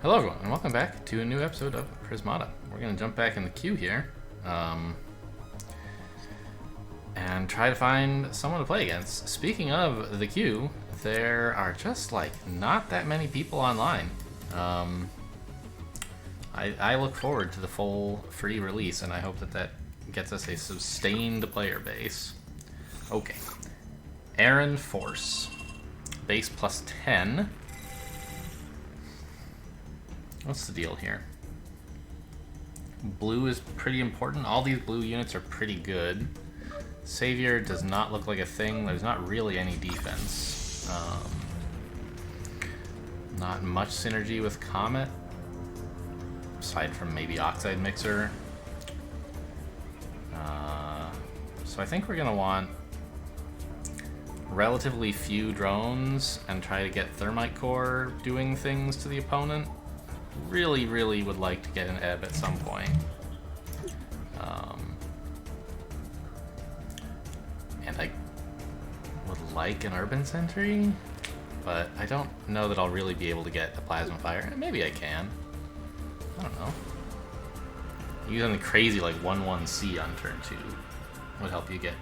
Hello everyone, and welcome back to a new episode of Prismata. We're going to jump back in the queue here, and try to find someone to play against. Speaking of the queue, there are just like not that many people online. I look forward to the full free release, and I hope that gets us a sustained player base. Okay, Aaron Force, base plus 10. What's the deal here? Blue is pretty important. All these blue units are pretty good. Savior does not look like a thing. There's not really any defense. Not much synergy with Comet, aside from maybe Oxide Mixer. So I think we're gonna want relatively few drones and try to get Thermite Core doing things to the opponent. Really would like to get an Ebb at some point. And I would like an Urban Sentry, but I don't know that I'll really be able to get a Plasma Fire. Maybe I can. I don't know. Using the crazy like 1/1C on turn 2 would help you get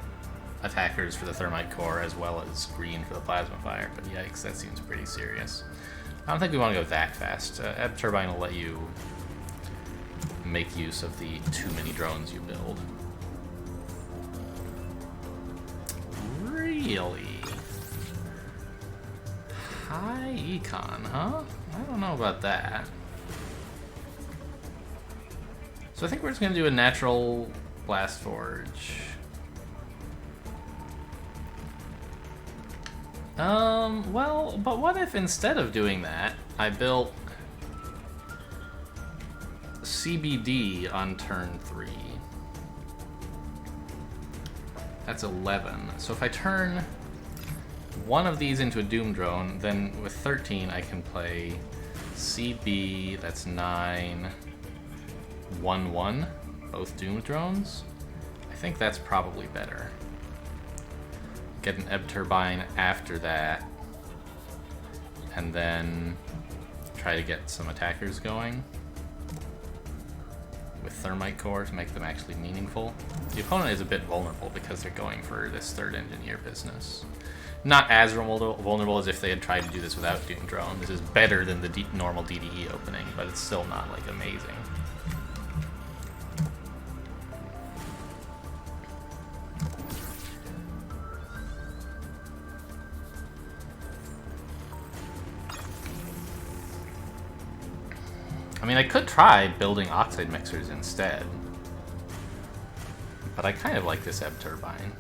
attackers for the Thermite Core as well as green for the Plasma Fire, but yikes, that seems pretty serious. I don't think we want to go that fast. Ebb Turbine will let you make use of the too many drones you build. Really? High Econ, huh? I don't know about that. So I think we're just going to do a natural Blast Forge. Well, but what if instead of doing that, I built CBD on turn 3? That's 11. So if I turn one of these into a Doom Drone, then with 13 I can play CB, that's 9, 1/1, both Doom Drones. I think that's probably better. Get an Ebb Turbine after that, and then try to get some attackers going with Thermite Core to make them actually meaningful. The opponent is a bit vulnerable because they're going for this third engineer business. Not as vulnerable as if they had tried to do this without Doom Drone. This is better than the normal DDE opening, but it's still not like amazing. I mean, I could try building Oxide Mixers instead, but I kind of like this Ebb Turbine.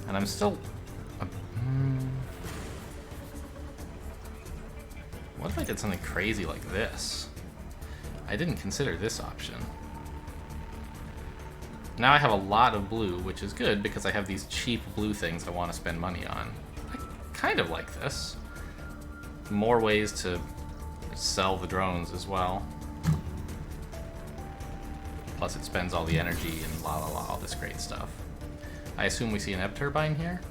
And I'm still... What if I did something crazy like this? I didn't consider this option. Now I have a lot of blue, which is good because I have these cheap blue things I want to spend money on. I kind of like this. More ways to sell the drones as well. Plus it spends all the energy and all this great stuff. I assume we see an Ebb Turbine here?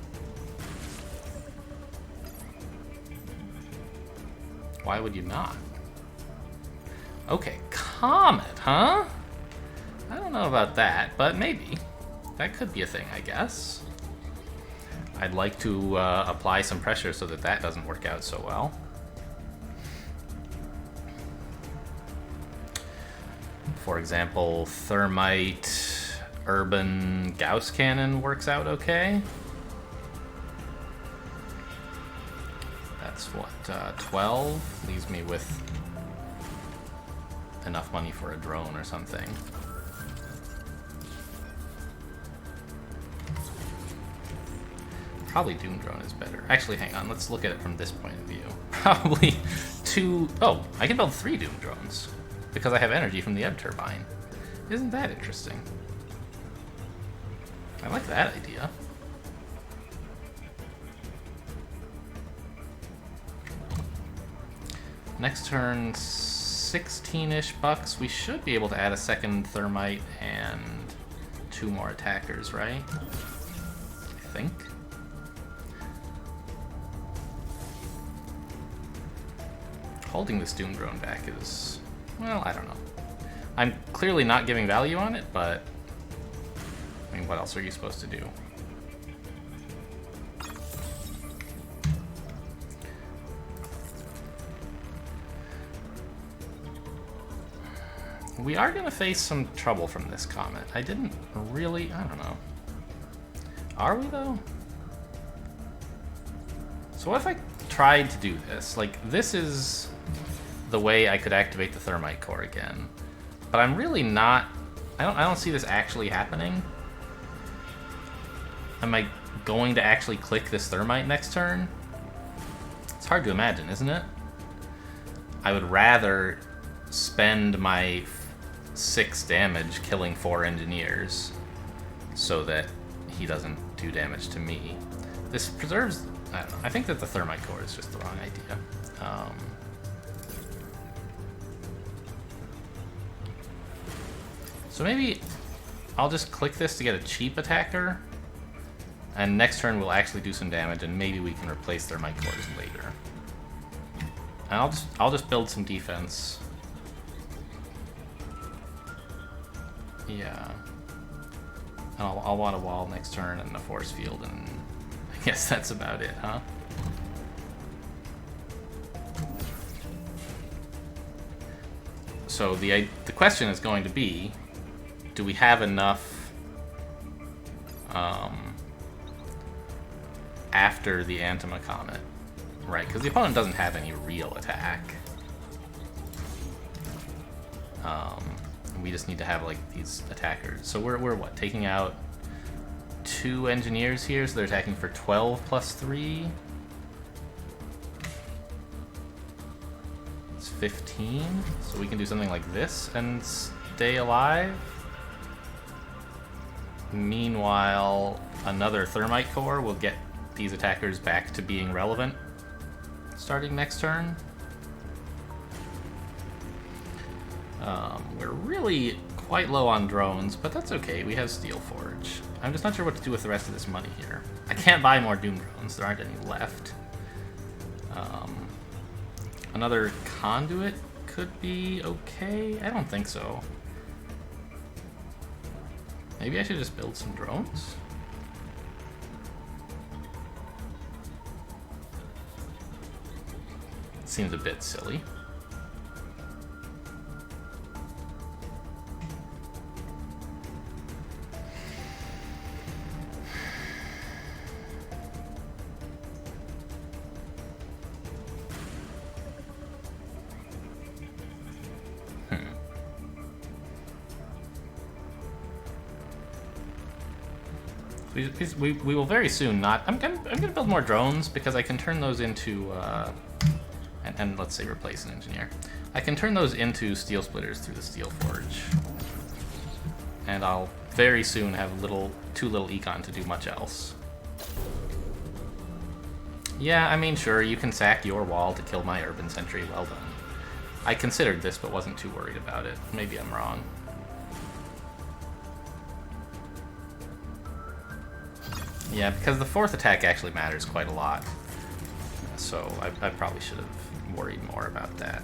Why would you not? Okay, Comet, huh? I don't know about that, but maybe. That could be a thing, I guess. I'd like to apply some pressure so that doesn't work out so well. For example, Thermite, Urban, Gauss Cannon works out okay. That's what, 12? Leaves me with enough money for a drone or something. Probably Doom Drone is better. Actually, hang on, let's look at it from this point of view. Probably 2... Oh, I can build 3 Doom Drones because I have energy from the Ebb Turbine. Isn't that interesting? I like that idea. Next turn, 16-ish bucks. We should be able to add a second Thermite and 2 more attackers, right? I think. holding this Doom Drone back is, well, I don't know. I'm clearly not giving value on it, but I mean, what else are you supposed to do? We are going to face some trouble from this comet. I don't know. Are we, though? So what if I tried to do this? Like, this is the way I could activate the thermite core again. But I'm really not... I don't see this actually happening. Am I going to actually click this thermite next turn? It's hard to imagine, isn't it? I would rather spend my 6 damage killing 4 engineers so that he doesn't do damage to me. This preserves... I don't know. I think that the thermite core is just the wrong idea. So maybe I'll just click this to get a cheap attacker, and next turn we'll actually do some damage, and maybe we can replace thermite cores later. And I'll just build some defense. Yeah. And I'll want a wall next turn and a force field, and I guess that's about it, huh? So the question is going to be, do we have enough after the Antima Comet? Right, because the opponent doesn't have any real attack. We just need to have like these attackers. So we're what, taking out 2 engineers here, so they're attacking for 12 plus 3. It's 15. So we can do something like this and stay alive. Meanwhile, another thermite core will get these attackers back to being relevant starting next turn. We're really quite low on drones, but that's okay. We have Steel Forge. I'm just not sure what to do with the rest of this money here. I can't buy more Doom drones. There aren't any left. Another conduit could be okay. I don't think so. Maybe I should just build some drones? Seems a bit silly. We will very soon not... I'm gonna build more drones because I can turn those into... and let's say replace an engineer. I can turn those into steel splitters through the Steel Forge. And I'll very soon have too little econ to do much else. Yeah, I mean, sure, you can sack your wall to kill my urban sentry. Well done. I considered this, but wasn't too worried about it. Maybe I'm wrong. Yeah, because the 4th attack actually matters quite a lot. So I probably should have worried more about that.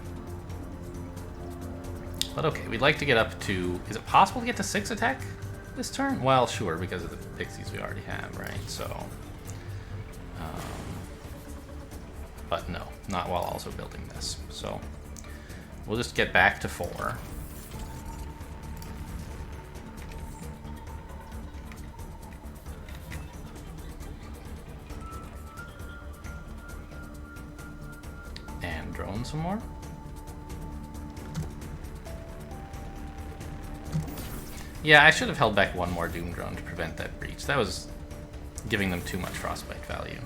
But okay, we'd like to get up to... Is it possible to get to 6 attack this turn? Well, sure, because of the pixies we already have, right? So... but no, not while also building this. So we'll just get back to 4. And drone some more. Yeah, I should have held back 1 more Doom drone to prevent that breach. That was giving them too much frostbite value.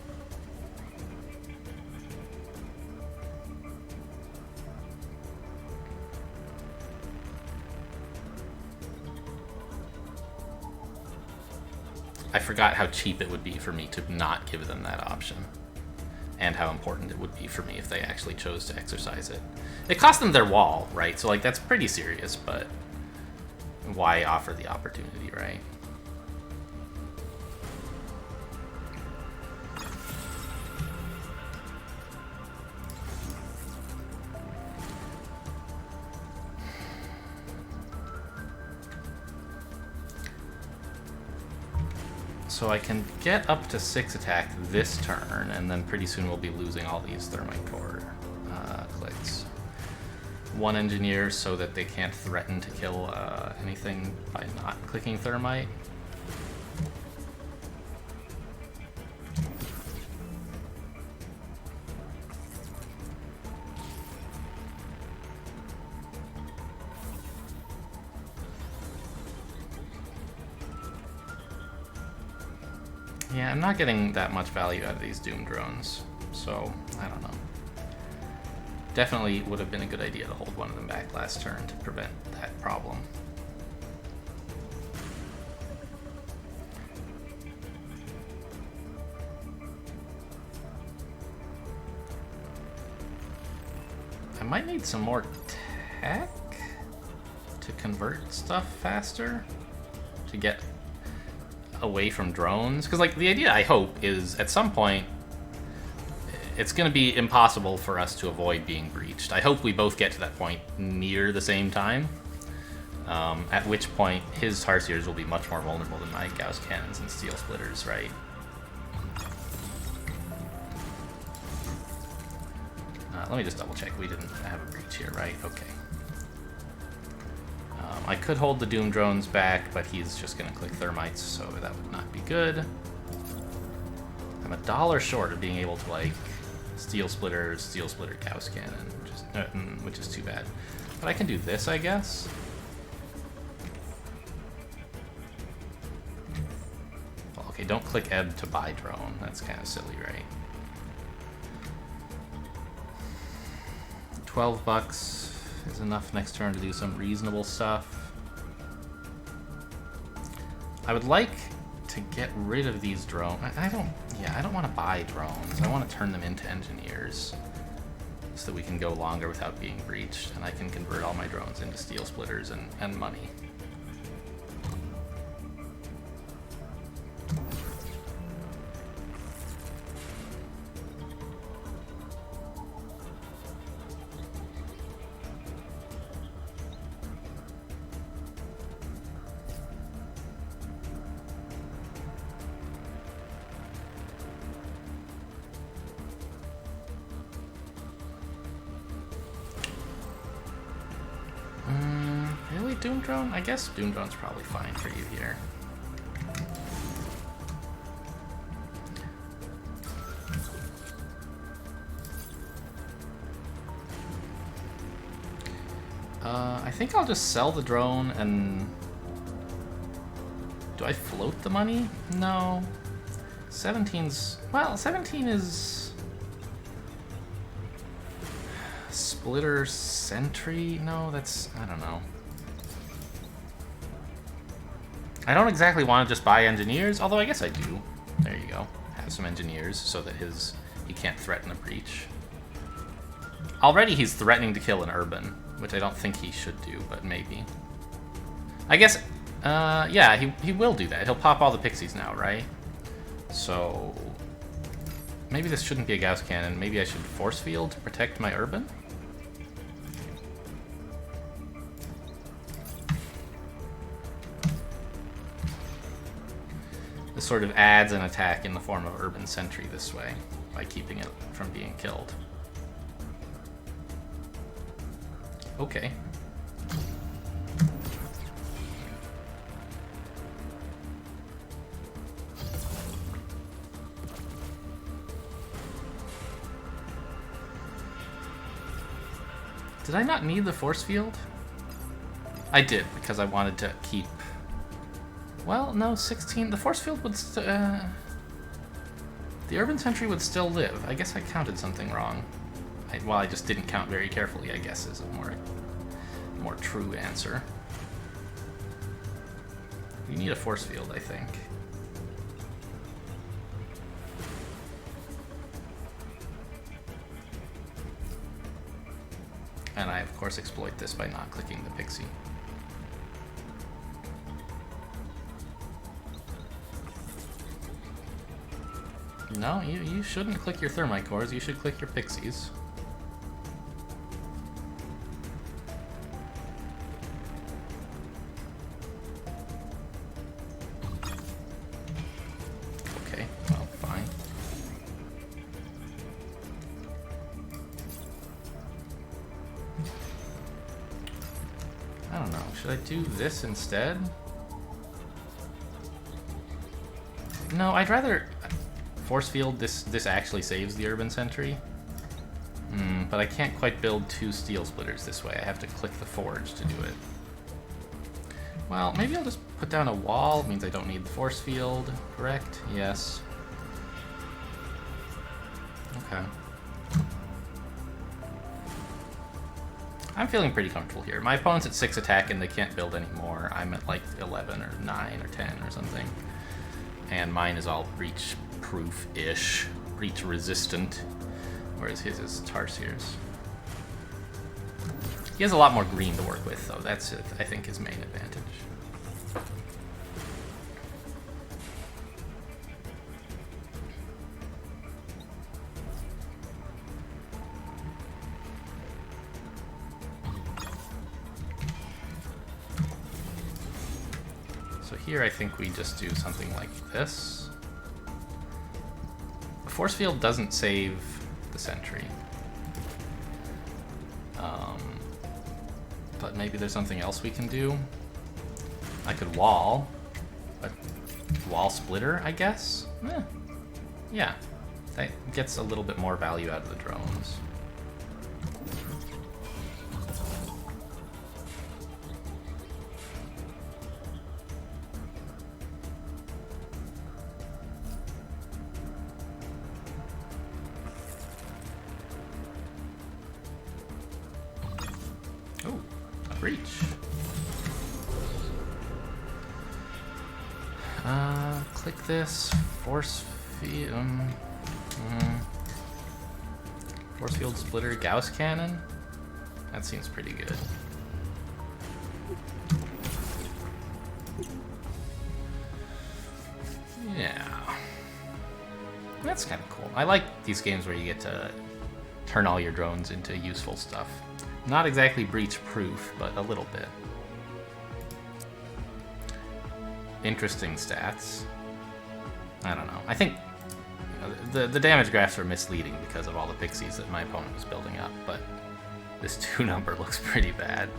I forgot how cheap it would be for me to not give them that option, and how important it would be for me if they actually chose to exercise it. It cost them their wall, right? So, like, that's pretty serious, but why offer the opportunity, right? So I can get up to 6 attack this turn, and then pretty soon we'll be losing all these thermite core clicks. 1 engineer so that they can't threaten to kill anything by not clicking thermite. Yeah, I'm not getting that much value out of these Doom drones, so I don't know. Definitely would have been a good idea to hold one of them back last turn to prevent that problem. I might need some more tech to convert stuff faster, to get away from drones. Because, like, the idea, I hope, is at some point it's going to be impossible for us to avoid being breached. I hope we both get to that point near the same time, at which point his Tarsiers will be much more vulnerable than my Gauss cannons and Steel Splitters, right? Let me just double check. We didn't have a breach here, right? Okay. I could hold the Doom drones back, but he's just going to click thermites, so that would not be good. I'm $1 short of being able to, like, Steel Splitter Gauss Cannon, which is too bad. But I can do this, I guess. Well, okay, don't click Ebb to buy drone. That's kind of silly, right? $12 is enough next turn to do some reasonable stuff. I would like to get rid of these drones. I don't want to buy drones. I want to turn them into engineers so that we can go longer without being breached, and I can convert all my drones into Steel Splitters and money. Really, Doom Drone? I guess Doom Drone's probably fine for you here. I think I'll just sell the drone and... Do I float the money? No. 17's... Well, 17 is... Splitter Sentry? No, that's... I don't know. I don't exactly want to just buy engineers, although I guess I do. There you go. Have some engineers so that he can't threaten a breach. Already he's threatening to kill an urban, which I don't think he should do, but maybe. I guess, yeah, he will do that. He'll pop all the pixies now, right? So, maybe this shouldn't be a Gauss Cannon. Maybe I should Force Field to protect my urban? This sort of adds an attack in the form of Urban Sentry this way, by keeping it from being killed. Okay. Did I not need the force field? I did, because I wanted to keep... Well, no, 16... The force field would the Urban Sentry would still live. I guess I counted something wrong. Well, I just didn't count very carefully, I guess, is a more true answer. You need a force field, I think. And I, of course, exploit this by not clicking the pixie. No, you shouldn't click your thermite cores, you should click your pixies. don't know. Should I do this instead? No, I'd rather force field. This actually saves the urban sentry. But I can't quite build 2 steel splitters this way. I have to click the forge to do it. Well, maybe I'll just put down a wall. It means I don't need the force field, correct? Yes. Okay. I'm feeling pretty comfortable here. My opponent's at 6 attack and they can't build anymore. I'm at like 11 or 9 or 10 or something. And mine is all breach-proof-ish, breach-resistant, whereas his is Tarsiers. He has a lot more green to work with, though. That's, I think, his main advantage. So here I think we just do something like this. The force field doesn't save the sentry. But maybe there's something else we can do. I could wall. A wall splitter, I guess? Yeah. That gets a little bit more value out of the drones. Oh, a breach. Click this. Force field. Force field splitter, Gauss cannon. That seems pretty good. Yeah. That's kind of cool. I like these games where you get to turn all your drones into useful stuff. Not exactly breach-proof, but a little bit. Interesting stats. I don't know. I think the damage graphs are misleading because of all the pixies that my opponent was building up, but this 2 number looks pretty bad.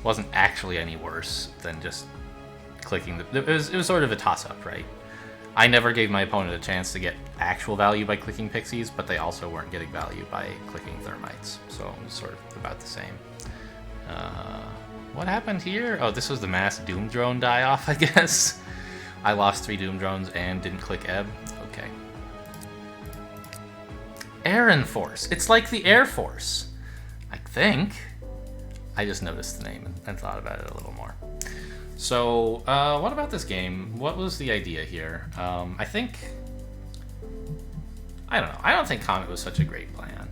Wasn't actually any worse than just clicking the... It was sort of a toss-up, right? I never gave my opponent a chance to get actual value by clicking pixies, but they also weren't getting value by clicking thermites, so it was sort of about the same. What happened here? Oh, this was the mass Doom drone die-off, I guess. I lost 3 Doom drones and didn't click Ebb. Okay. Air Force. It's like the Air Force, I think. I just noticed the name and thought about it a little more. So, what about this game? What was the idea here? I don't know. I don't think Comet was such a great plan.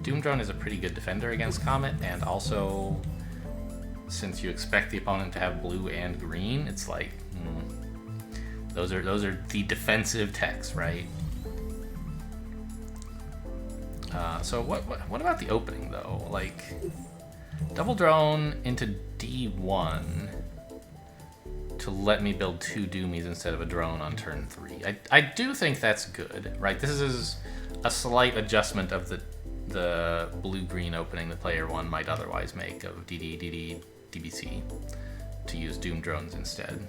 Doom Drone is a pretty good defender against Comet, and also, since you expect the opponent to have blue and green, it's like, those are the defensive techs, right? So what about the opening though? Like, double drone into D1 to let me build 2 Doomies instead of a drone on turn 3. I do think that's good, right? This is a slight adjustment of the blue-green opening that player 1 might otherwise make of DD, DD, DBC to use Doom drones instead,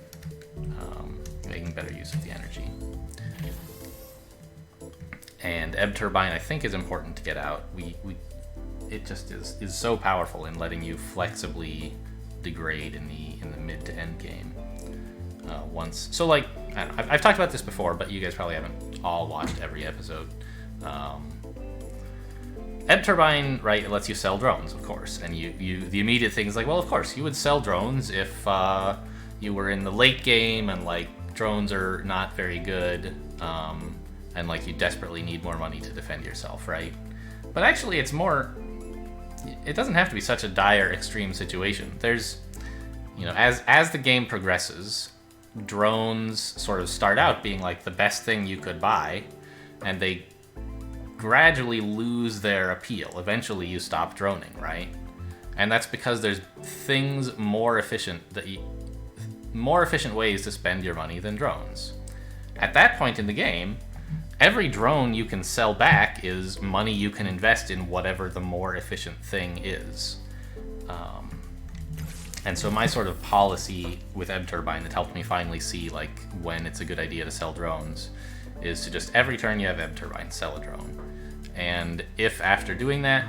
making better use of the energy. And Ebb Turbine, I think, is important to get out. It just is so powerful in letting you flexibly degrade in the mid to end game. Once, so like, I don't know, I've talked about this before, but you guys probably haven't all watched every episode. Ebb Turbine, right? It lets you sell drones, of course, and the immediate thing is like, well, of course, you would sell drones if you were in the late game and like drones are not very good. And like you desperately need more money to defend yourself, right? But actually it's more, it doesn't have to be such a dire extreme situation. There's, as the game progresses, drones sort of start out being like the best thing you could buy, and they gradually lose their appeal. Eventually you stop droning, right? And that's because there's things more efficient ways to spend your money than drones. At that point in the game, every drone you can sell back is money you can invest in whatever the more efficient thing is. And so my sort of policy with Ebb Turbine that helped me finally see like when it's a good idea to sell drones is to just every turn you have Ebb Turbine, sell a drone. And if after doing that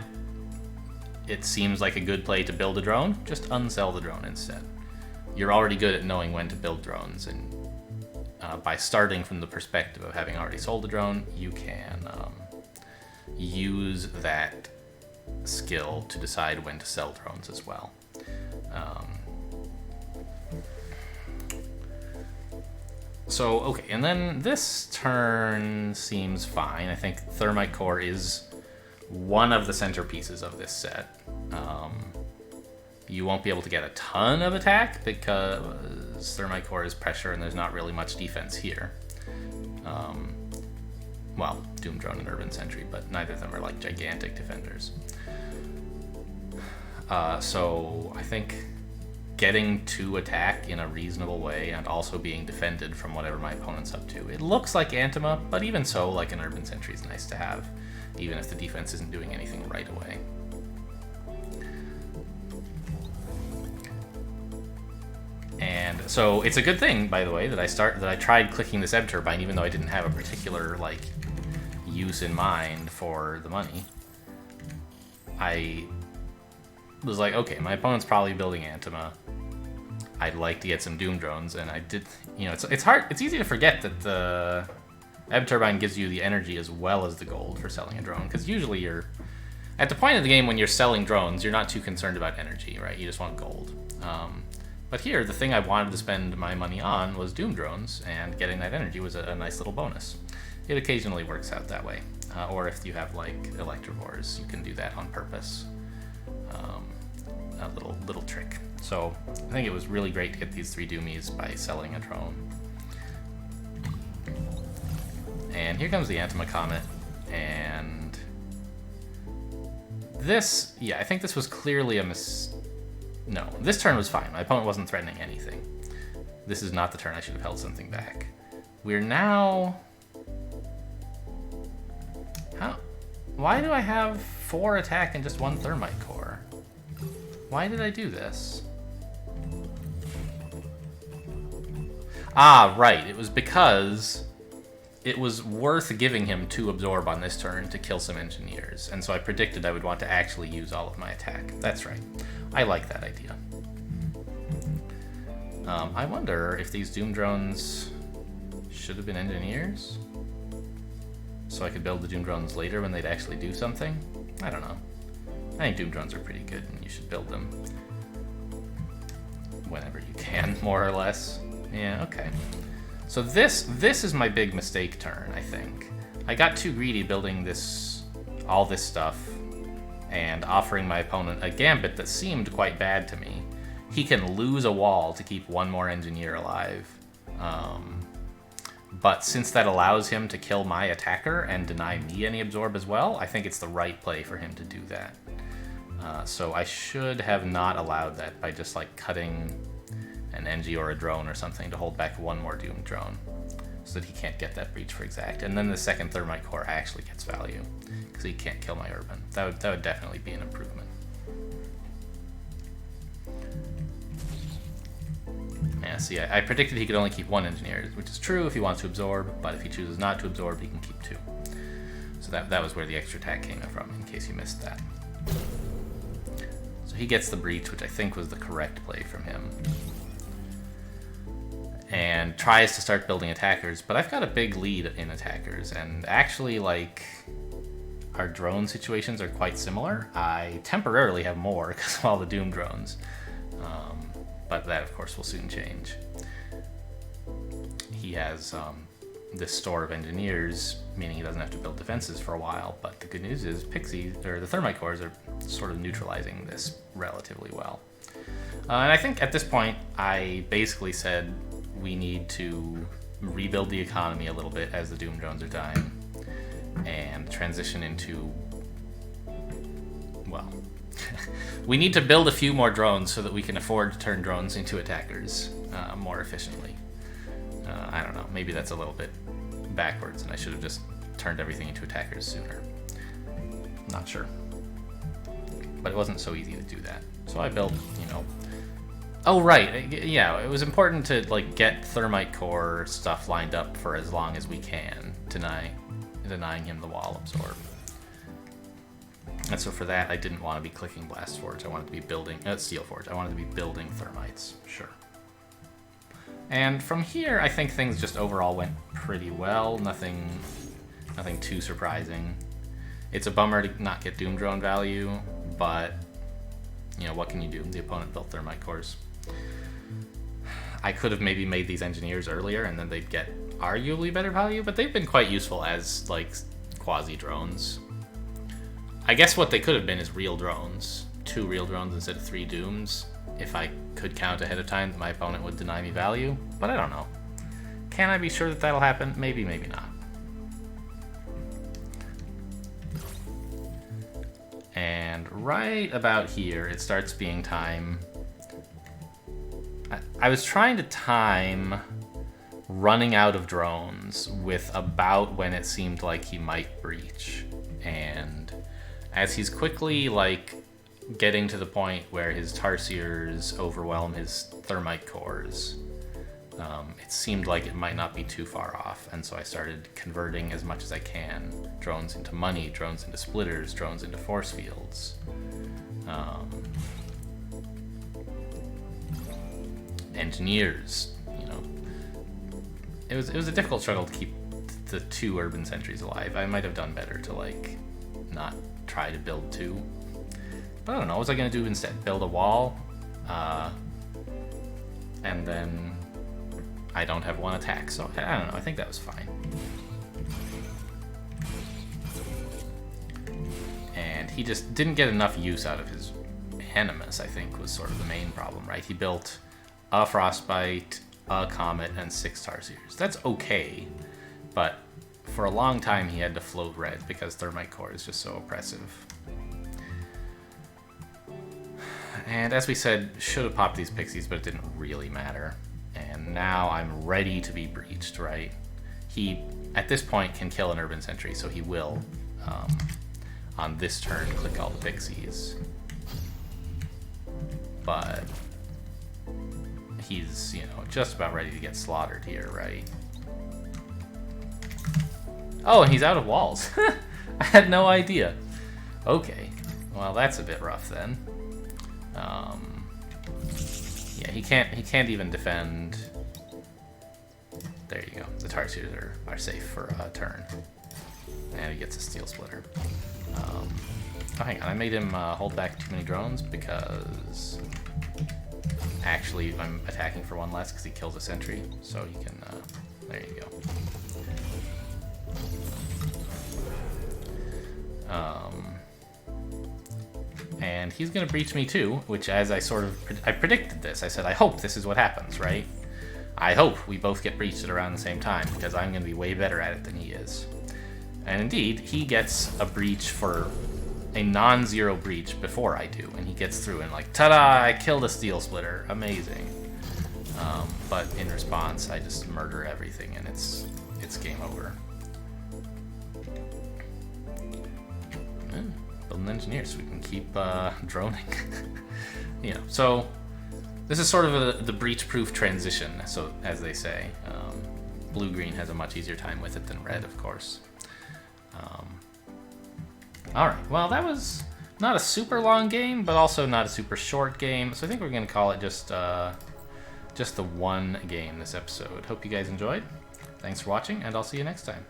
it seems like a good play to build a drone, just unsell the drone instead. You're already good at knowing when to build drones, and by starting from the perspective of having already sold a drone, you can use that skill to decide when to sell drones as well. So, okay, and then this turn seems fine. I think Thermite Core is one of the centerpieces of this set. You won't be able to get a ton of attack because Thermite Core is pressure and there's not really much defense here. Well, Doom Drone and Urban Sentry, but neither of them are like gigantic defenders. So I think getting to attack in a reasonable way and also being defended from whatever my opponent's up to. It looks like Antima, but even so, like an Urban Sentry is nice to have, even if the defense isn't doing anything right away. And so it's a good thing, by the way, that I tried clicking this Ebb Turbine, even though I didn't have a particular like use in mind for the money. I was like, okay, my opponent's probably building Antima. I'd like to get some Doom drones, and I did. You know, it's hard. It's easy to forget that the Ebb Turbine gives you the energy as well as the gold for selling a drone, because usually you're at the point of the game when you're selling drones, you're not too concerned about energy, right? You just want gold. But here, the thing I wanted to spend my money on was Doom drones, and getting that energy was a nice little bonus. It occasionally works out that way, or if you have like Electrovores, you can do that on purpose. A little trick. So I think it was really great to get these 3 Doomies by selling a drone. And here comes the Antima Comet, and this, yeah, I think this was clearly a No, this turn was fine. My opponent wasn't threatening anything. This is not the turn I should have held something back. We're now... Why do I have 4 attack and just 1 Thermite Core? Why did I do this? Ah, right. It was because it was worth giving him 2 Absorb on this turn to kill some Engineers, and so I predicted I would want to actually use all of my attack. That's right. I like that idea. I wonder if these Doom Drones should have been Engineers? So I could build the Doom Drones later when they'd actually do something? I don't know. I think Doom Drones are pretty good, and you should build them whenever you can, more or less. Yeah, okay. So this is my big mistake turn, I think. I got too greedy building all this stuff and offering my opponent a gambit that seemed quite bad to me. He can lose a wall to keep 1 more Engineer alive. But since that allows him to kill my attacker and deny me any Absorb as well, I think it's the right play for him to do that. So I should have not allowed that by just like cutting an Engie or a drone or something to hold back 1 more Doom drone so that he can't get that Breach for exact. And then the second Thermite Core actually gets value because he can't kill my Urban. That would definitely be an improvement. Yeah, see, I predicted he could only keep 1 Engineer, which is true if he wants to absorb, but if he chooses not to absorb, he can keep 2. So that was where the extra attack came from, in case you missed that. So he gets the Breach, which I think was the correct play from him. And tries to start building attackers, but I've got a big lead in attackers, and actually, like, our drone situations are quite similar. I temporarily have more because of all the Doom drones. But that, of course, will soon change. He has this store of Engineers, meaning he doesn't have to build defenses for a while. But the good news is the Thermite Cores are sort of neutralizing this relatively well. And I think at this point, I basically said we need to rebuild the economy a little bit as the Doom drones are dying, and transition into, well, we need to build a few more drones so that we can afford to turn drones into attackers more efficiently. I don't know, maybe that's a little bit backwards and I should have just turned everything into attackers sooner. Not sure. but it wasn't so easy to do that. So I built, you know... Oh, right, yeah, it was important to, like, get thermite core stuff lined up for as long as we can, denying him the wall absorb. And so for that, I didn't want to be clicking Blast Forge. I wanted to be building... Steel Forge. I wanted to be building thermites. Sure. And from here, I think things just overall went pretty well. Nothing too surprising. It's a bummer to not get Doom Drone value, but, you know, what can you do? The opponent built thermite cores. I could have maybe made these engineers earlier, and then they'd get arguably better value, but they've been quite useful as, like, quasi-drones. I guess what they could have been is real drones. 2 real drones instead of 3 Dooms. If I could count ahead of time that my opponent would deny me value, but I don't know. Can I be sure that that'll happen? Maybe, maybe not. And right about here, it starts being time. I was trying to time running out of drones with about when it seemed like he might breach. And as he's quickly, like, getting to the point where his Tarsiers overwhelm his thermite cores, it seemed like it might not be too far off, and so I started converting as much as I can. Drones into money, drones into splitters, drones into force fields. Engineers, you know. It was a difficult struggle to keep the 2 urban sentries alive. I might have done better to, like, not try to build 2. But I don't know, what was I going to do instead? Build a wall? And then I don't have 1 attack, so I don't know, I think that was fine. And he just didn't get enough use out of his Animus, I think, was sort of the main problem, right? He built a Frostbite, a Comet, and 6 Tarsiers. That's okay, but for a long time he had to float red because Thermite Core is just so oppressive. And as we said, should have popped these pixies, but it didn't really matter. And now I'm ready to be breached, right? He, at this point, can kill an urban sentry, so he will, on this turn, click all the pixies. But he's, you know, just about ready to get slaughtered here, right? Oh, and he's out of walls. I had no idea. Okay, well, that's a bit rough then. Yeah, he can't even defend. There you go. The Tarsiers are safe for a turn. And he gets a Steel Splitter. Oh, hang on. I made him hold back too many drones because actually I'm attacking for 1 less because he kills a sentry. So he can, there you go. And he's gonna breach me too, which as I predicted this. I said, I hope this is what happens, right? I hope we both get breached at around the same time because I'm gonna be way better at it than he is. And indeed, he gets a breach for a non-zero breach before I do, and he gets through and like, ta-da, I killed a Steel Splitter, amazing. But in response, I just murder everything and it's game over. Building engineers so we can keep droning. You know, so this is sort of the breach-proof transition, so as they say. Blue-green has a much easier time with it than red, of course. Alright, well that was not a super long game, but also not a super short game, so I think we're going to call it just the one game this episode. Hope you guys enjoyed. Thanks for watching, and I'll see you next time.